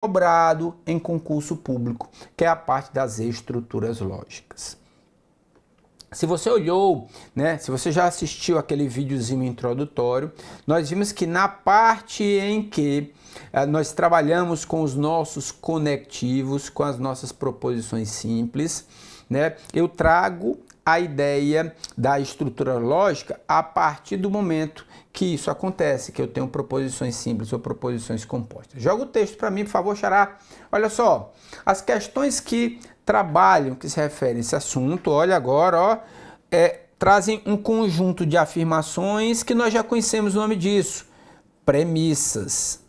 cobrado em concurso público, que é a parte das estruturas lógicas. Se você olhou, né, se você já assistiu aquele videozinho introdutório, nós vimos que na parte em que nós trabalhamos com os nossos conectivos, com as nossas proposições simples, né, eu trago a ideia da estrutura lógica a partir do momento que isso acontece, que eu tenho proposições simples ou proposições compostas. Joga o texto para mim, por favor, Xará. Olha só, as questões que trabalham, que se referem a esse assunto, olha agora, ó, trazem um conjunto de afirmações que nós já conhecemos o nome disso, premissas.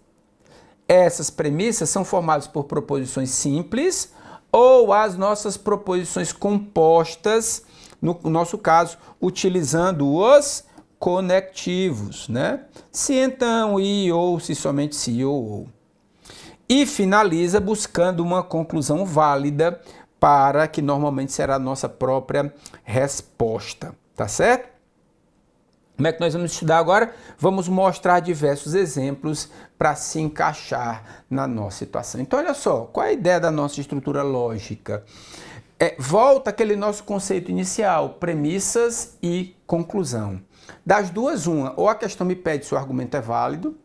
Essas premissas são formadas por proposições simples ou as nossas proposições compostas, no nosso caso, utilizando os conectivos, né? Se então, e, ou, se somente se, ou. E finaliza buscando uma conclusão válida para que normalmente será a nossa própria resposta, tá certo? Como é que nós vamos estudar agora? Vamos mostrar diversos exemplos para se encaixar na nossa situação. Então, olha só, qual é a ideia da nossa estrutura lógica? Volta aquele nosso conceito inicial, premissas e conclusão. Das duas, uma, ou a questão me pede se o argumento é válido,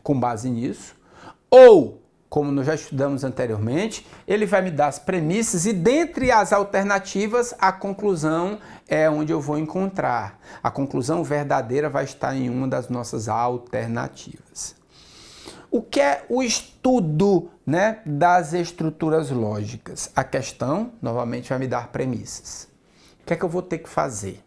com base nisso, ou, como nós já estudamos anteriormente, ele vai me dar as premissas e dentre as alternativas, a conclusão é onde eu vou encontrar. A conclusão verdadeira vai estar em uma das nossas alternativas. O que é o estudo, né, das estruturas lógicas? A questão, novamente, vai me dar premissas. O que é que eu vou ter que fazer?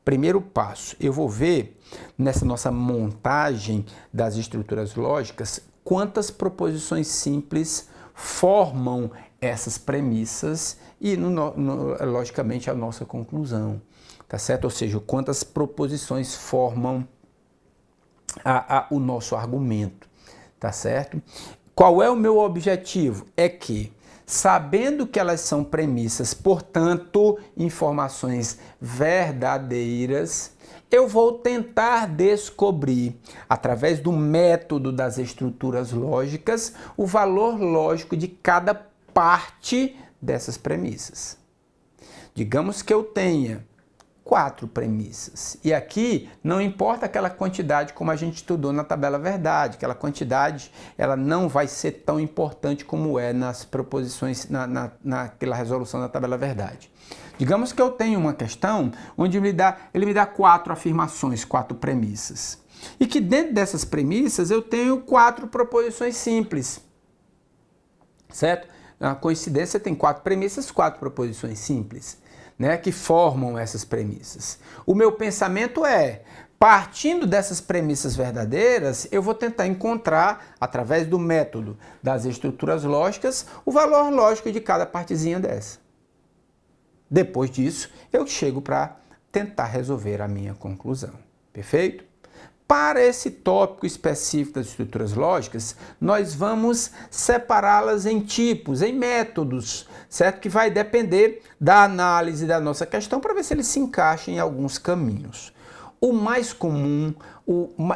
Primeiro passo, eu vou ver nessa nossa montagem das estruturas lógicas quantas proposições simples formam essas premissas e, logicamente, a nossa conclusão, tá certo? Ou seja, quantas proposições formam o nosso argumento, tá certo? Qual é o meu objetivo? É que, sabendo que elas são premissas, portanto, informações verdadeiras, eu vou tentar descobrir, através do método das estruturas lógicas, o valor lógico de cada parte dessas premissas. Digamos que eu tenha 4 premissas. E aqui não importa aquela quantidade como a gente estudou na tabela verdade, aquela quantidade ela não vai ser tão importante como é nas proposições, naquela resolução da tabela verdade. Digamos que eu tenho uma questão onde ele me dá 4 afirmações, 4 premissas. E que dentro dessas premissas eu tenho 4 proposições simples. Certo? Na coincidência tem 4 premissas, 4 proposições simples, né, que formam essas premissas. O meu pensamento é, partindo dessas premissas verdadeiras, eu vou tentar encontrar, através do método das estruturas lógicas, o valor lógico de cada partezinha dessa. Depois disso, eu chego para tentar resolver a minha conclusão. Perfeito? Para esse tópico específico das estruturas lógicas, nós vamos separá-las em tipos, em métodos, certo? Que vai depender da análise da nossa questão para ver se ele se encaixa em alguns caminhos. O mais comum,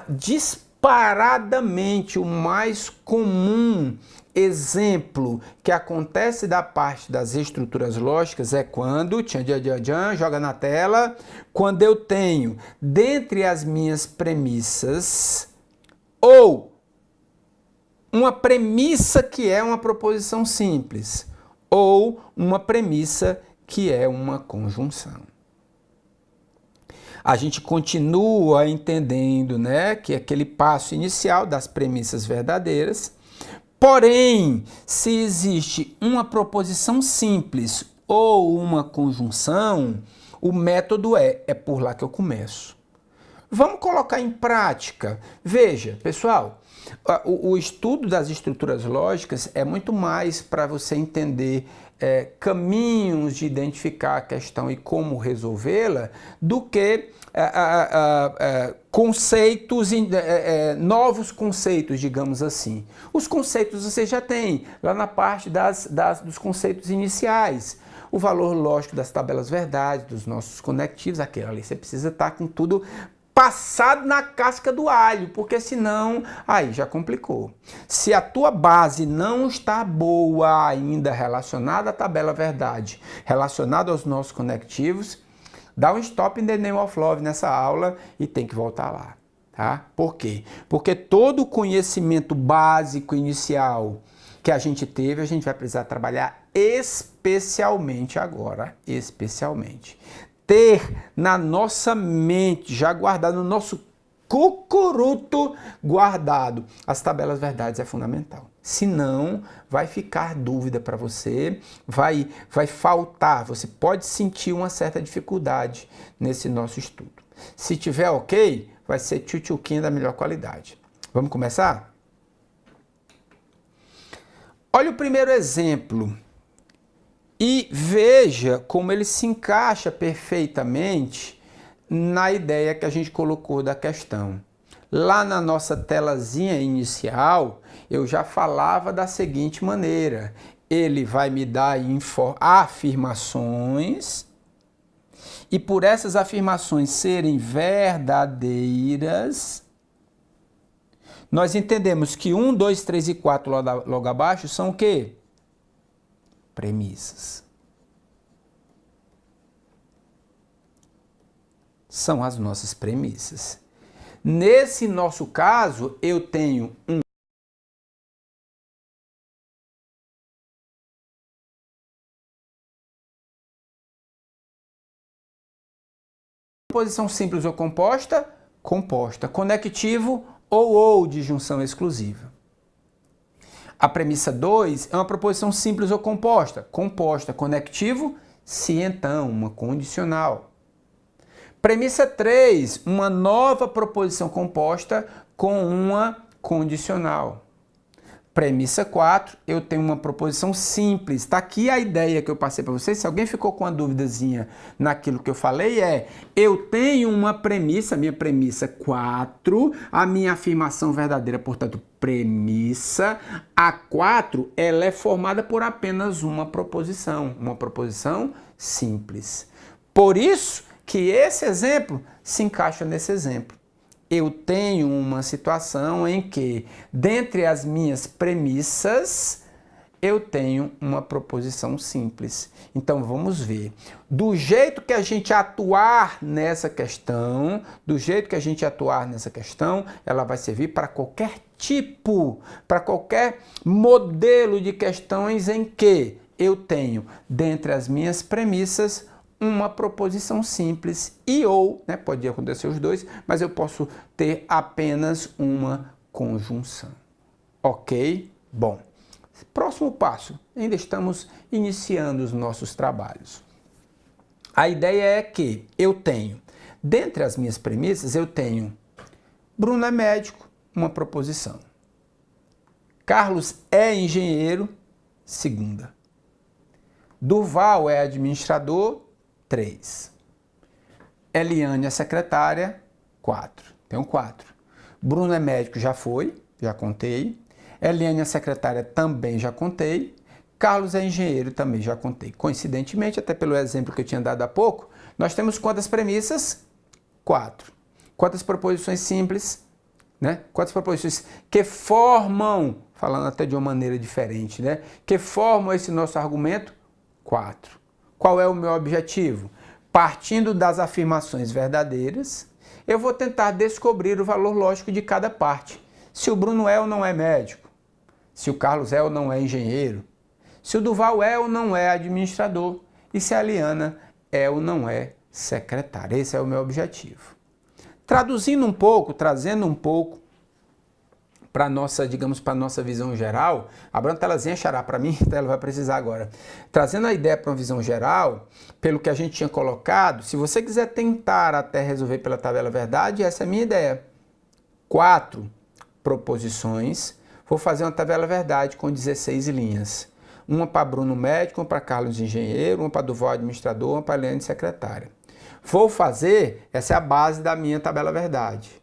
disparadamente o mais comum exemplo que acontece da parte das estruturas lógicas é quando, joga na tela, quando eu tenho dentre as minhas premissas ou uma premissa que é uma proposição simples ou uma premissa que é uma conjunção. A gente continua entendendo, né, que aquele passo inicial das premissas verdadeiras. Porém, se existe uma proposição simples ou uma conjunção, o método é por lá que eu começo. Vamos colocar em prática. Veja, pessoal, o estudo das estruturas lógicas é muito mais para você entender caminhos de identificar a questão e como resolvê-la, do que conceitos, novos conceitos, digamos assim. Os conceitos você já tem lá na parte dos conceitos iniciais. O valor lógico das tabelas verdade, dos nossos conectivos, aquilo ali você precisa estar com tudo passado na casca do alho, porque senão aí já complicou. Se a tua base não está boa ainda relacionada à tabela verdade, relacionada aos nossos conectivos, dá um stop in the name of love nessa aula e tem que voltar lá, tá? Por quê? Porque todo o conhecimento básico inicial que a gente teve, a gente vai precisar trabalhar especialmente agora, especialmente. Ter na nossa mente, já guardado no nosso cucuruto guardado, as tabelas verdades é fundamental. Senão, vai ficar dúvida para você, vai faltar, você pode sentir uma certa dificuldade nesse nosso estudo. Se tiver ok, vai ser tchutchuquinha da melhor qualidade. Vamos começar? Olha o primeiro exemplo. E veja como ele se encaixa perfeitamente na ideia que a gente colocou da questão. Lá na nossa telazinha inicial, eu já falava da seguinte maneira. Ele vai me dar afirmações, e por essas afirmações serem verdadeiras, nós entendemos que 1, 2, 3 e 4 logo abaixo são o quê? Premissas. São as nossas premissas. Nesse nosso caso, eu tenho uma proposição simples ou composta, composta, conectivo ou disjunção exclusiva. A premissa 2 é uma proposição simples ou composta, composta, conectivo, se então, uma condicional. Premissa 3, uma nova proposição composta com uma condicional. Premissa 4, eu tenho uma proposição simples. Está aqui a ideia que eu passei para vocês. Se alguém ficou com uma duvidazinha naquilo que eu falei, eu tenho uma premissa, minha premissa 4, a minha afirmação verdadeira, portanto, premissa. A 4, ela é formada por apenas uma proposição simples. Por isso que esse exemplo se encaixa nesse exemplo. Eu tenho uma situação em que, dentre as minhas premissas, eu tenho uma proposição simples. Então, vamos ver. Do jeito que a gente atuar nessa questão, ela vai servir para qualquer tipo, para qualquer modelo de questões em que eu tenho, dentre as minhas premissas, uma proposição simples pode acontecer os dois, mas eu posso ter apenas uma conjunção. Ok? Bom, próximo passo, ainda estamos iniciando os nossos trabalhos. A ideia é que eu tenho, dentre as minhas premissas, eu tenho Bruno é médico, uma proposição. Carlos é engenheiro, segunda. Durval é administrador, 3. Eliane é secretária, 4. Tenho 4. Bruno é médico, já contei. Eliane é secretária, também já contei. Carlos é engenheiro, também já contei. Coincidentemente, até pelo exemplo que eu tinha dado há pouco, nós temos quantas premissas? 4. Quantas proposições simples? Quantas proposições que formam, falando até de uma maneira diferente, que formam esse nosso argumento? 4. Qual é o meu objetivo? Partindo das afirmações verdadeiras, eu vou tentar descobrir o valor lógico de cada parte. Se o Bruno é ou não é médico, se o Carlos é ou não é engenheiro, se o Durval é ou não é administrador e se a Eliana é ou não é secretária. Esse é o meu objetivo. Traduzindo um pouco, trazendo um pouco para nossa, para nossa visão geral, abrindo a telazinha xará para mim, ela vai precisar agora. Trazendo a ideia para uma visão geral, pelo que a gente tinha colocado, se você quiser tentar até resolver pela tabela verdade, essa é a minha ideia. 4 proposições, vou fazer uma tabela verdade com 16 linhas. Uma para Bruno médico, uma para Carlos engenheiro, uma para Durval administrador, uma para Eliane secretária. Vou fazer, essa é a base da minha tabela verdade.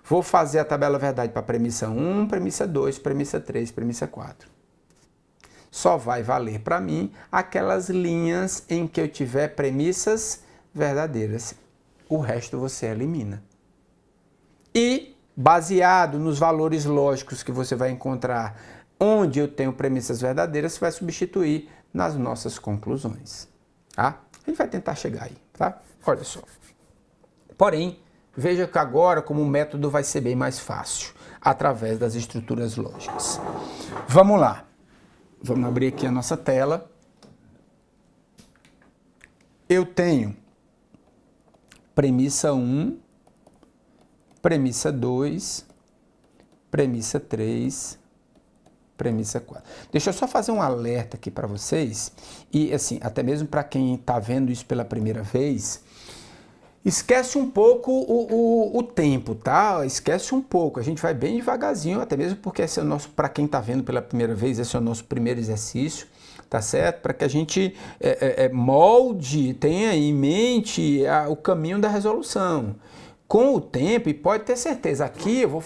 Vou fazer a tabela verdade para premissa 1, premissa 2, premissa 3, premissa 4. Só vai valer para mim aquelas linhas em que eu tiver premissas verdadeiras. O resto você elimina. E, baseado nos valores lógicos que você vai encontrar onde eu tenho premissas verdadeiras, você vai substituir nas nossas conclusões, tá? A gente vai tentar chegar aí, tá? Olha só. Porém, veja que agora como o método vai ser bem mais fácil, através das estruturas lógicas. Vamos lá. Vamos abrir aqui a nossa tela. Eu tenho premissa 1, premissa 2, premissa 3, premissa 4. Deixa eu só fazer um alerta aqui para vocês, e assim, até mesmo para quem está vendo isso pela primeira vez, esquece um pouco o tempo, tá? Esquece um pouco, a gente vai bem devagarzinho, até mesmo porque esse é o nosso, para quem está vendo pela primeira vez, esse é o nosso primeiro exercício, tá certo? Para que a gente molde, tenha em mente o caminho da resolução. Com o tempo, e pode ter certeza, aqui eu vou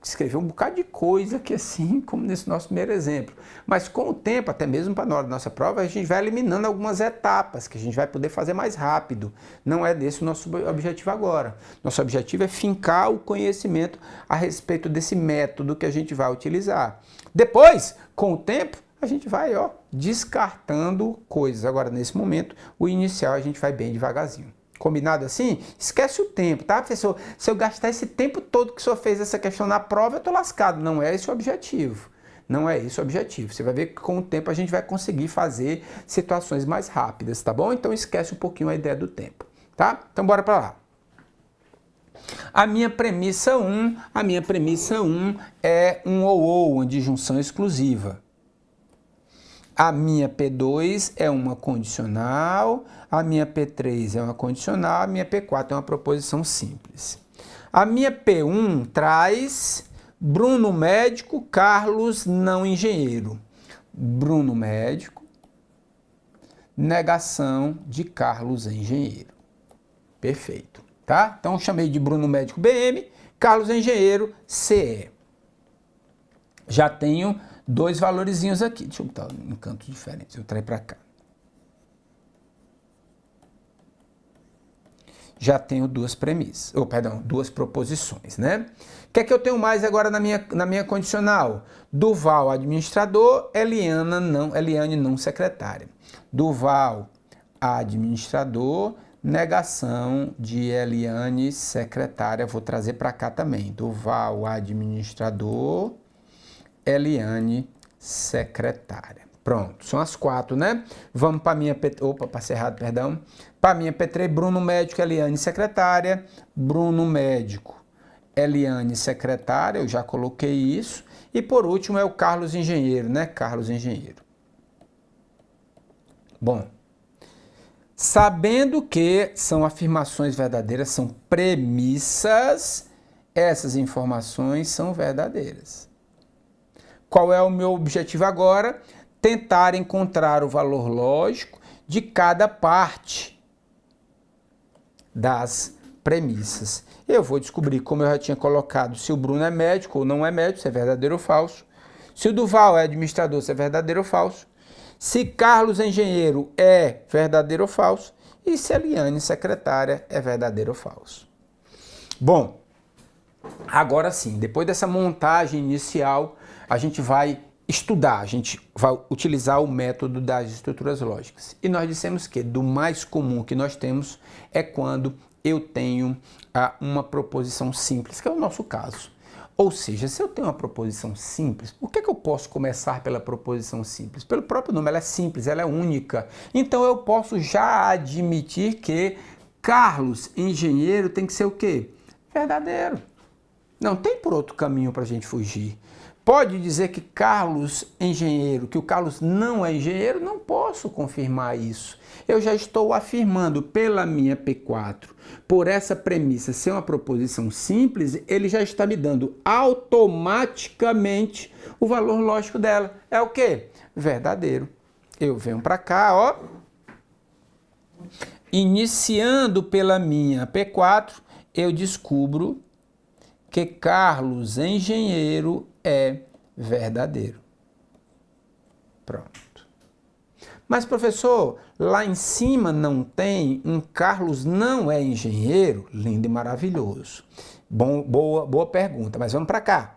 escrever um bocado de coisa aqui assim, como nesse nosso primeiro exemplo. Mas com o tempo, até mesmo para na hora da nossa prova, a gente vai eliminando algumas etapas que a gente vai poder fazer mais rápido. Não é desse o nosso objetivo agora. Nosso objetivo é fincar o conhecimento a respeito desse método que a gente vai utilizar. Depois, com o tempo, a gente vai descartando coisas. Agora, nesse momento, o inicial a gente vai bem devagarzinho. Combinado assim? Esquece o tempo, tá, professor? Se eu gastar esse tempo todo que o senhor fez essa questão na prova, eu tô lascado. Não é esse o objetivo. Não é esse o objetivo. Você vai ver que com o tempo a gente vai conseguir fazer situações mais rápidas, tá bom? Então esquece um pouquinho a ideia do tempo, tá? Então bora para lá. A minha premissa 1 é um ou, uma disjunção exclusiva. A minha P2 é uma condicional, a minha P3 é uma condicional, a minha P4 é uma proposição simples. A minha P1 traz Bruno médico, Carlos não engenheiro. Bruno médico, negação de Carlos engenheiro. Perfeito, tá? Então eu chamei de Bruno médico BM, Carlos engenheiro CE. Já tenho dois valorizinhos aqui. Deixa eu botar em cantos diferentes. Eu trago para cá. Já tenho duas premissas. Duas proposições, né? O que é que eu tenho mais agora na minha condicional? Duval, administrador, Eliane não secretária. Duval, administrador, negação de Eliane secretária. Vou trazer para cá também. Duval, administrador, Eliane, secretária. Pronto, são as quatro, né? Vamos para a minha P3, passei errado, perdão. Para a minha P3, Bruno médico, Eliane, secretária. Bruno médico, Eliane, secretária, eu já coloquei isso. E por último é o Carlos engenheiro, né? Carlos engenheiro. Bom, sabendo que são afirmações verdadeiras, são premissas, essas informações são verdadeiras. Qual é o meu objetivo agora? Tentar encontrar o valor lógico de cada parte das premissas. Eu vou descobrir, como eu já tinha colocado, se o Bruno é médico ou não é médico, se é verdadeiro ou falso. Se o Duval é administrador, se é verdadeiro ou falso. Se Carlos engenheiro é verdadeiro ou falso. E se Eliane secretária é verdadeiro ou falso. Bom, agora sim, depois dessa montagem inicial, a gente vai estudar, a gente vai utilizar o método das estruturas lógicas. E nós dissemos que do mais comum que nós temos é quando eu tenho uma proposição simples, que é o nosso caso. Ou seja, se eu tenho uma proposição simples, por que eu posso começar pela proposição simples? Pelo próprio nome, ela é simples, ela é única. Então eu posso já admitir que Carlos, engenheiro, tem que ser o quê? Verdadeiro. Não tem por outro caminho para a gente fugir. Pode dizer que Carlos engenheiro, que o Carlos não é engenheiro? Não posso confirmar isso. Eu já estou afirmando pela minha P4, por essa premissa ser uma proposição simples, ele já está me dando automaticamente o valor lógico dela. É o quê? Verdadeiro. Eu venho para cá, ó. Iniciando pela minha P4, eu descubro que Carlos engenheiro é verdadeiro. Pronto. Mas, professor, lá em cima não tem, um Carlos não é engenheiro? Lindo e maravilhoso. Boa pergunta, mas vamos para cá.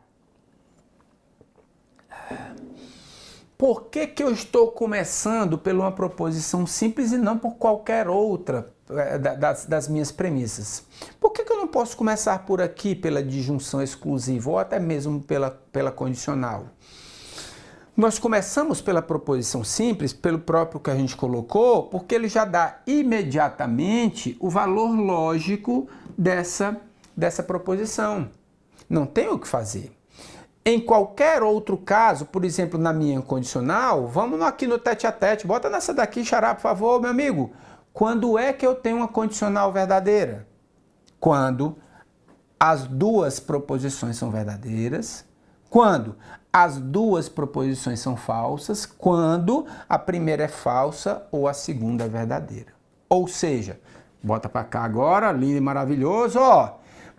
Por que eu estou começando por uma proposição simples e não por qualquer outra das minhas premissas? Por que eu não posso começar por aqui, pela disjunção exclusiva, ou até mesmo pela condicional? Nós começamos pela proposição simples, pelo próprio que a gente colocou, porque ele já dá imediatamente o valor lógico dessa proposição. Não tem o que fazer. Em qualquer outro caso, por exemplo, na minha condicional, vamos aqui no tete a tete, bota nessa daqui, Xará, por favor, meu amigo. Quando é que eu tenho uma condicional verdadeira? Quando as duas proposições são verdadeiras, quando as duas proposições são falsas, quando a primeira é falsa ou a segunda é verdadeira. Ou seja, bota para cá agora, lindo e maravilhoso, ó.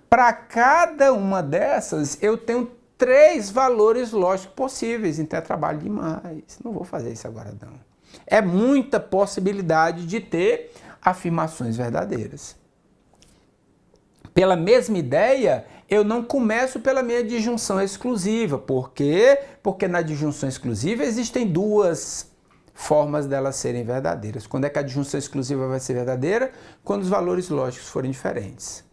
Para cada uma dessas, eu tenho 3 valores lógicos possíveis, então é trabalho demais. Não vou fazer isso agora, não. É muita possibilidade de ter afirmações verdadeiras. Pela mesma ideia, eu não começo pela minha disjunção exclusiva. Por quê? Porque na disjunção exclusiva existem 2 formas delas serem verdadeiras. Quando é que a disjunção exclusiva vai ser verdadeira? Quando os valores lógicos forem diferentes.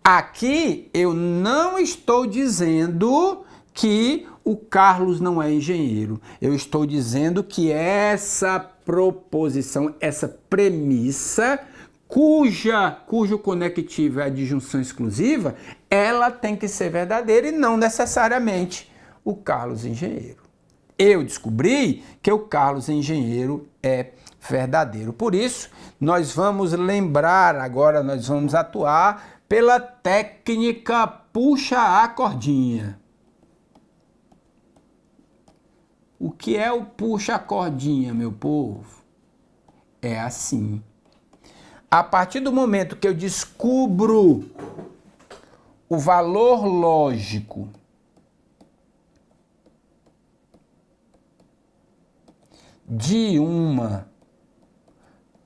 Aqui eu não estou dizendo que o Carlos não é engenheiro. Eu estou dizendo que essa proposição, essa premissa, cujo conectivo é a disjunção exclusiva, ela tem que ser verdadeira e não necessariamente o Carlos engenheiro. Eu descobri que o Carlos engenheiro é verdadeiro. Por isso, nós vamos lembrar agora, nós vamos atuar pela técnica puxa a cordinha. O que é o puxa a cordinha, meu povo? É assim. A partir do momento que eu descubro o valor lógico de uma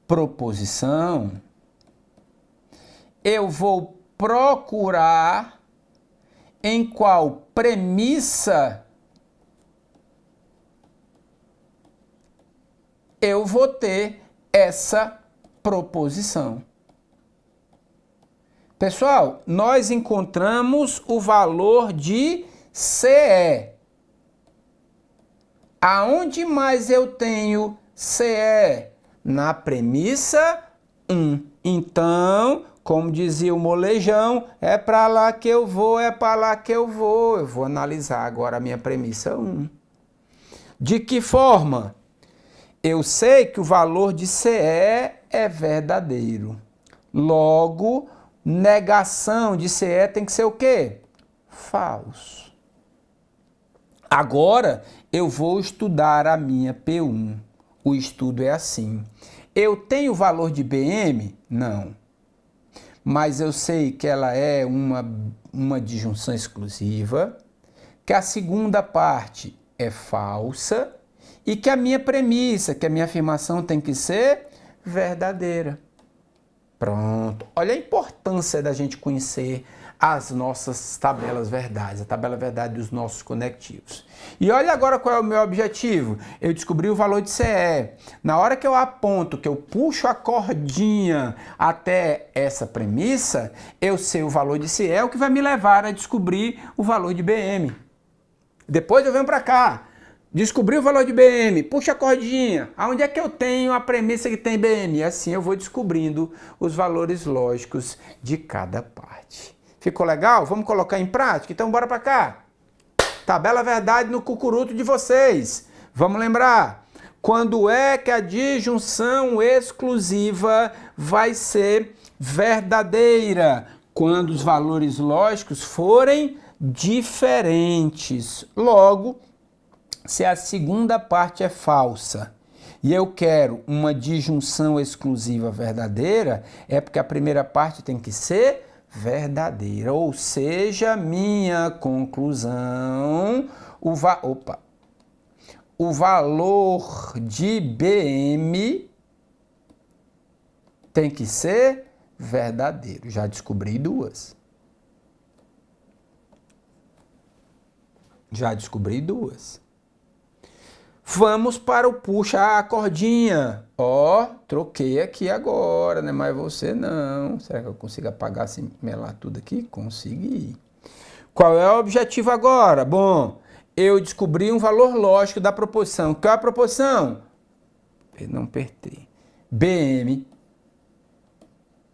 proposição, eu vou procurar em qual premissa eu vou ter essa proposição. Pessoal, nós encontramos o valor de CE. Aonde mais eu tenho CE? Na premissa 1. Então, como dizia o molejão, é para lá que eu vou, é para lá que eu vou. Eu vou analisar agora a minha premissa 1. De que forma? Eu sei que o valor de CE é verdadeiro. Logo, negação de CE tem que ser o quê? Falso. Agora, eu vou estudar a minha P1. O estudo é assim. Eu tenho valor de BM? Não. Mas eu sei que ela é uma disjunção exclusiva, que a segunda parte é falsa e que a minha premissa, que a minha afirmação tem que ser verdadeira. Pronto. Olha a importância da gente conhecer as nossas tabelas verdades, a tabela verdade dos nossos conectivos. E olha agora qual é o meu objetivo. Eu descobri o valor de CE. Na hora que eu aponto, que eu puxo a cordinha até essa premissa, eu sei o valor de CE, o que vai me levar a descobrir o valor de BM. Depois eu venho para cá, descobri o valor de BM, puxa a cordinha, aonde é que eu tenho a premissa que tem BM? E assim eu vou descobrindo os valores lógicos de cada parte. Ficou legal? Vamos colocar em prática? Então bora para cá. Tabela verdade no cucuruto de vocês. Vamos lembrar. Quando é que a disjunção exclusiva vai ser verdadeira? Quando os valores lógicos forem diferentes. Logo, se a segunda parte é falsa e eu quero uma disjunção exclusiva verdadeira, é porque a primeira parte tem que ser verdadeira, ou seja, minha conclusão, o o valor de BM tem que ser verdadeiro. Já descobri duas. Já descobri duas. Vamos para o puxa a cordinha. Ó, troquei aqui agora, né? Mas você não. Será que eu consigo apagar sem melar tudo aqui? Consegui. Qual é o objetivo agora? Bom, eu descobri um valor lógico da proposição. Qual é a proposição? Não apertei. BM.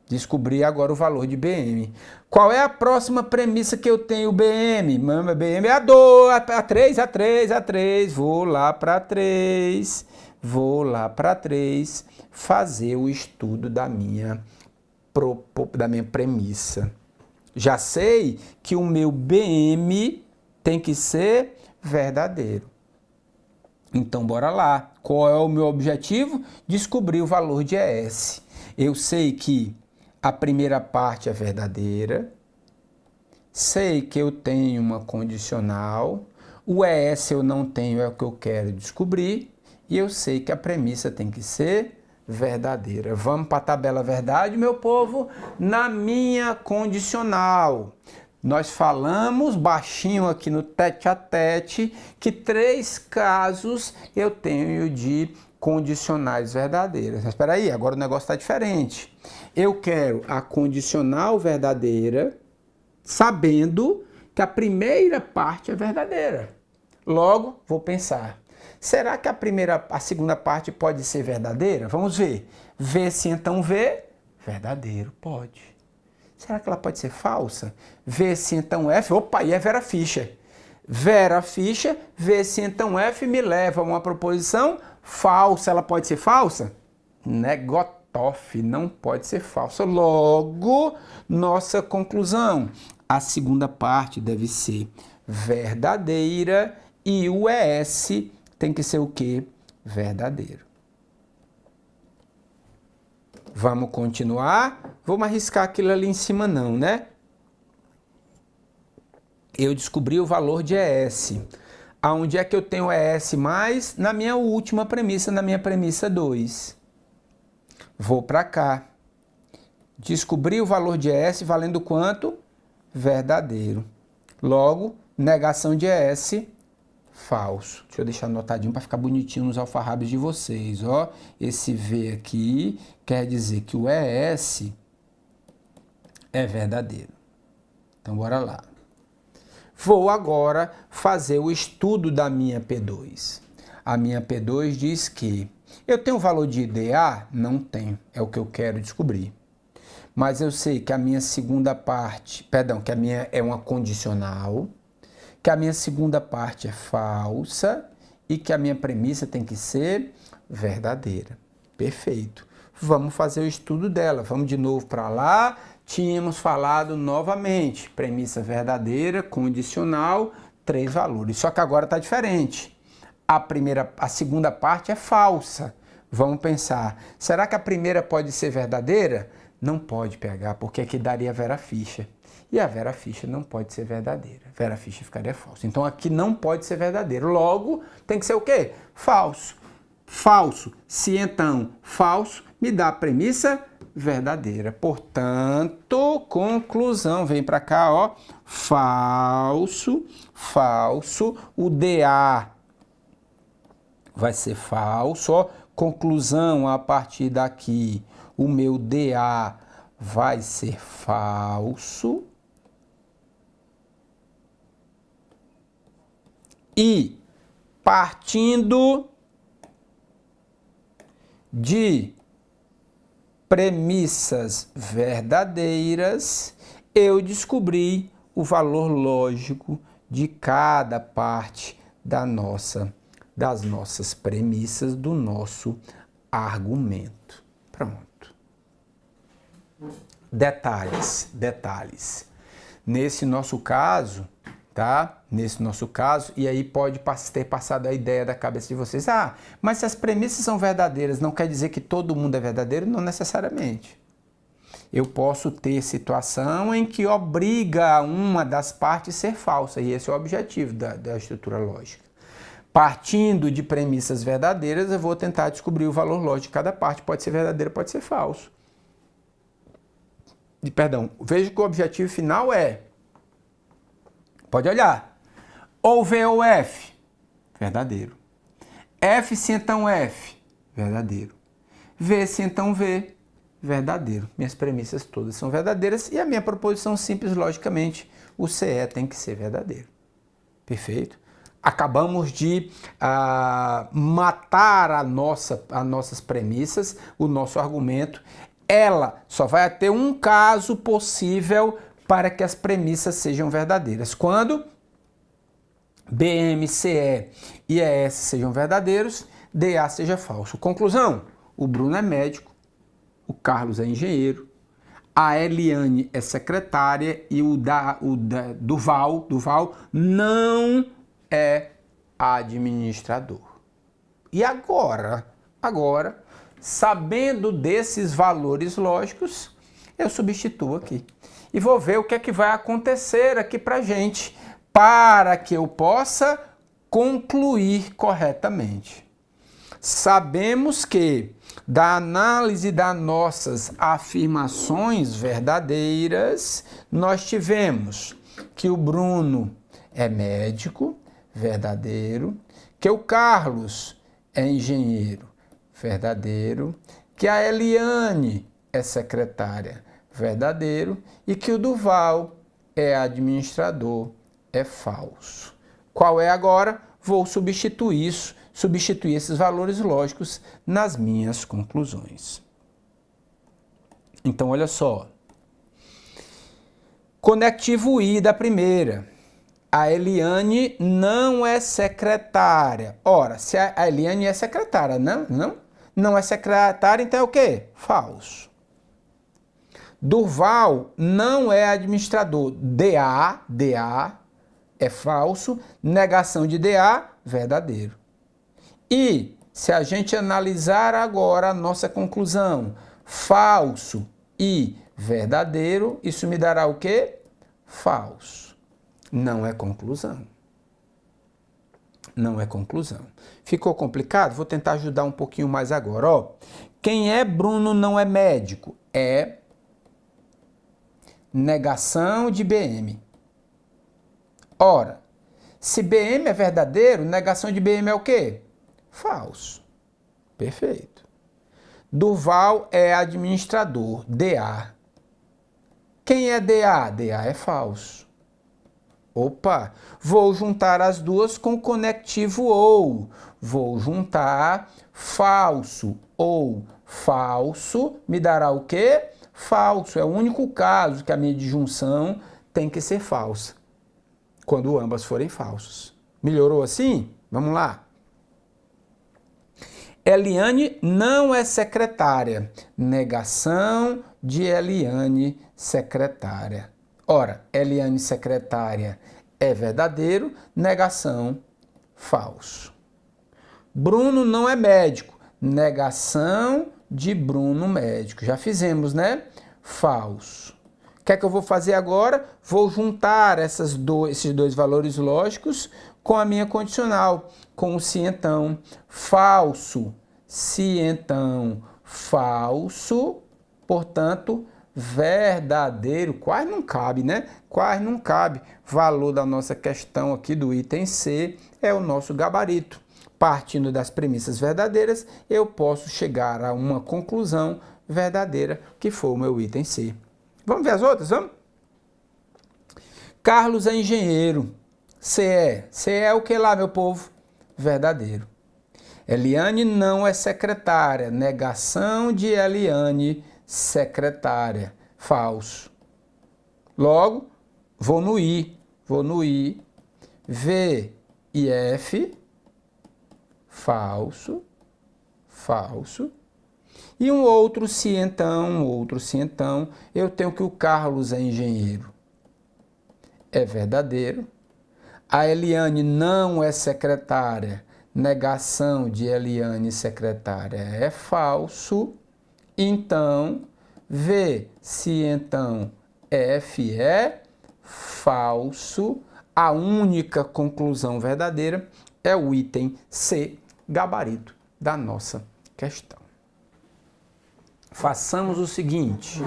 Descobri agora o valor de BM. Qual é a próxima premissa que eu tenho? BM. Mama, BM é a 2, a 3, a 3, a 3. Vou lá para 3. Vou lá para 3. Fazer o estudo da minha premissa. Já sei que o meu BM tem que ser verdadeiro. Então, bora lá. Qual é o meu objetivo? Descobrir o valor de ES. Eu sei que a primeira parte é verdadeira, sei que eu tenho uma condicional, o ES eu não tenho, é o que eu quero descobrir, e eu sei que a premissa tem que ser verdadeira. Vamos para a tabela verdade, meu povo? Na minha condicional, nós falamos baixinho aqui no tete a tete que 3 casos eu tenho de condicionais verdadeiras. Mas espera aí, agora o negócio está diferente. Eu quero a condicional verdadeira, sabendo que a primeira parte é verdadeira. Logo, vou pensar, será que a segunda parte pode ser verdadeira? Vamos ver. V se então V, verdadeiro, pode. Será que ela pode ser falsa? V se então F, opa, e é Vera Fischer. Vera Fischer, V se então F me leva a uma proposição falsa. Ela pode ser falsa? Negotof, não pode ser falsa. Logo, nossa conclusão, a segunda parte deve ser verdadeira e o ES tem que ser o quê? Verdadeiro. Vamos continuar? Vamos arriscar aquilo ali em cima não, né? Eu descobri o valor de ES. Aonde é que eu tenho ES mais? Na minha última premissa, na minha premissa 2. Vou para cá. Descobri o valor de ES valendo quanto? Verdadeiro. Logo, negação de ES, falso. Deixa eu deixar anotadinho para ficar bonitinho nos alfarrábios de vocês. Ó, esse V aqui quer dizer que o ES é verdadeiro. Então, bora lá. Vou agora fazer o estudo da minha P2. A minha P2 diz que eu tenho o valor de IDA? Não tenho, é o que eu quero descobrir. Mas eu sei que a minha segunda parte, perdão, que a minha é uma condicional, que a minha segunda parte é falsa e que a minha premissa tem que ser verdadeira. Perfeito. Vamos fazer o estudo dela. Vamos de novo para lá. Tínhamos falado novamente, premissa verdadeira, condicional, 3 valores. Só que agora está diferente. A segunda parte é falsa. Vamos pensar, será que a primeira pode ser verdadeira? Não pode pegar, porque aqui daria Vera Fischer. E a Vera Fischer não pode ser verdadeira. Vera Fischer ficaria falsa. Então aqui não pode ser verdadeiro. Logo, tem que ser o quê? Falso. Falso. Se então falso, me dá a premissa verdadeira. Portanto, conclusão, vem para cá, ó, falso, falso, o DA vai ser falso, ó, conclusão a partir daqui, o meu DA vai ser falso e partindo de premissas verdadeiras, eu descobri o valor lógico de cada parte das nossas premissas, do nosso argumento. Pronto. Detalhes. Nesse nosso caso, tá? Nesse nosso caso, e aí pode ter passado a ideia da cabeça de vocês, mas se as premissas são verdadeiras, não quer dizer que todo mundo é verdadeiro? Não necessariamente. Eu posso ter situação em que obriga uma das partes a ser falsa, e esse é o objetivo da estrutura lógica. Partindo de premissas verdadeiras, eu vou tentar descobrir o valor lógico de cada parte. Pode ser verdadeiro, pode ser falso. Perdão, veja que o objetivo final é, pode olhar, ou V ou F, verdadeiro. F se então F, verdadeiro. V se então V, verdadeiro. Minhas premissas todas são verdadeiras e a minha proposição simples, logicamente, o CE tem que ser verdadeiro. Perfeito? Acabamos de matar as nossas premissas, o nosso argumento. Ela só vai ter um caso possível para que as premissas sejam verdadeiras. Quando BM, CE e ES sejam verdadeiros, DA seja falso. Conclusão: o Bruno é médico, o Carlos é engenheiro, a Eliane é secretária e o Duval não é administrador. E agora, sabendo desses valores lógicos, eu substituo aqui. E vou ver o que é que vai acontecer aqui pra gente, para que eu possa concluir corretamente. Sabemos que, da análise das nossas afirmações verdadeiras, nós tivemos que o Bruno é médico, verdadeiro, que o Carlos é engenheiro, verdadeiro, que a Eliane é secretária, verdadeiro, e que o Duval é administrador, é falso. Qual é agora? Vou substituir esses valores lógicos nas minhas conclusões. Então, olha só. Conectivo I da primeira. A Eliane não é secretária. Ora, se a Eliane é secretária, não é secretária, então é o quê? Falso. Duval não é administrador. DA é falso. Negação de DA, verdadeiro. E se a gente analisar agora a nossa conclusão, falso e verdadeiro, isso me dará o quê? Falso. Não é conclusão. Não é conclusão. Ficou complicado? Vou tentar ajudar um pouquinho mais agora. Ó, quem é Bruno não é médico? É negação de BM. Ora, se BM é verdadeiro, negação de BM é o quê? Falso. Perfeito. Duval é administrador. DA. Quem é DA? DA é falso. Opa, vou juntar as duas com conectivo ou. Vou juntar falso ou falso, me dará o quê? Falso. É o único caso que a minha disjunção tem que ser falsa, quando ambas forem falsas. Melhorou assim? Vamos lá. Eliane não é secretária. Negação de Eliane secretária. Ora, Eliane secretária é verdadeiro, negação, falso. Bruno não é médico. Negação de Bruno médico. Já fizemos, né? Falso. O que é que eu vou fazer agora? Vou juntar esses dois valores lógicos com a minha condicional, com o se então. Falso, se então, falso, portanto, verdadeiro. Quase não cabe, né? Quase não cabe. Valor da nossa questão aqui do item C é o nosso gabarito. Partindo das premissas verdadeiras, eu posso chegar a uma conclusão verdadeira, que for o meu item C. Vamos ver as outras? Vamos? Carlos é engenheiro. CE. CE é o que lá, meu povo? Verdadeiro. Eliane não é secretária. Negação de Eliane secretária. Falso. Logo, vou no I. V e F. Falso. Falso. E um outro se então, eu tenho que o Carlos é engenheiro. É verdadeiro. A Eliane não é secretária. Negação de Eliane secretária é falso. Então, V se então F é falso. A única conclusão verdadeira é o item C, gabarito da nossa questão. Façamos o seguinte,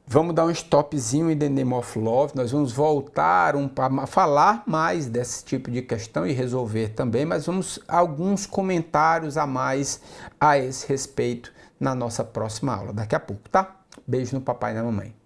vamos dar um stopzinho em The Name of Love, nós vamos voltar a falar mais desse tipo de questão e resolver também, mas vamos alguns comentários a mais a esse respeito na nossa próxima aula, daqui a pouco, tá? Beijo no papai e na mamãe.